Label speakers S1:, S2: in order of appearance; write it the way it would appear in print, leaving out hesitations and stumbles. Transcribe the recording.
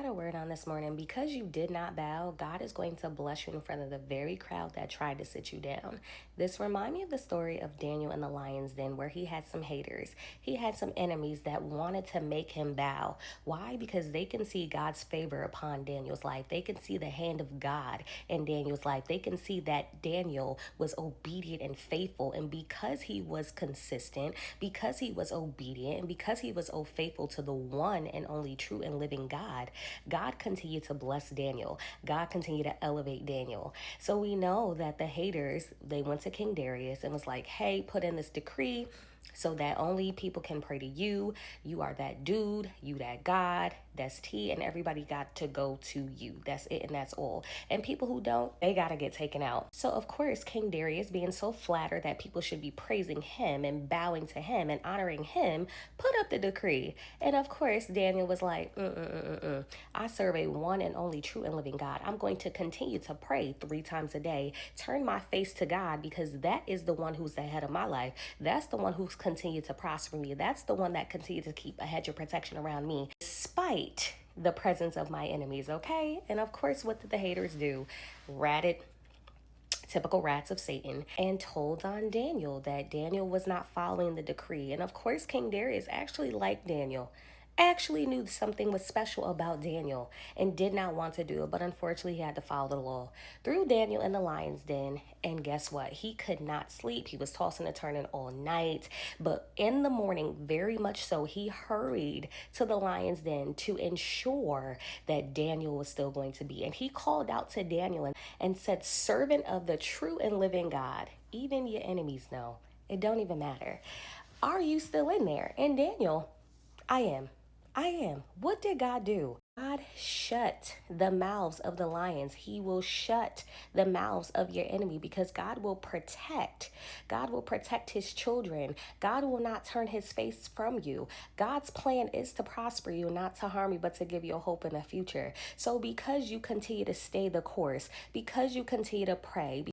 S1: got a word on this morning. Because you did not bow, God is going to bless you in front of the very crowd that tried to sit you down. This reminds me of the story of Daniel in the lion's den, where he had some haters. He had some enemies that wanted to make him bow. Why? Because they can see God's favor upon Daniel's life. They can see the hand of God in Daniel's life. They can see that Daniel was obedient and faithful. And because he was consistent, because he was obedient, and because he was faithful to the one and only true and living God, God continued to bless Daniel. God continued to elevate Daniel. So we know that the haters, they went to King Darius and was like, hey, put in this decree so that only people can pray to you. You are that dude, you that God, that's T, and everybody got to go to you. That's it and that's all. And people who don't, they got to get taken out. So of course, King Darius, being so flattered that people should be praising him and bowing to him and honoring him, put up the decree. And of course, Daniel was like, I serve a one and only true and living God. I'm going to continue to pray 3 times a day, turn my face to God, because that is the one who's the head of my life. That's the one who's continued to prosper me. That's the one that continued to keep a hedge of protection around me, despite the presence of my enemies, okay? And of course, what did the haters do? Ratted, typical rats of Satan, and told on Daniel that Daniel was not following the decree. And of course, King Darius actually liked Daniel, actually knew something was special about Daniel, and did not want to do it, but unfortunately he had to follow the law. Threw Daniel in the lion's den, and guess what? He could not sleep. He was tossing and turning all night, but in the morning, very much so, he hurried to the lion's den to ensure that Daniel was still going to be. And he called out to Daniel and said, servant of the true and living God, even your enemies know. It don't even matter. Are you still in there? And Daniel, I am. I am. What did God do? God shut the mouths of the lions. He will shut the mouths of your enemy, because God will protect. God will protect his children. God will not turn his face from you. God's plan is to prosper you, not to harm you, but to give you a hope in the future. So because you continue to stay the course, because you continue to pray,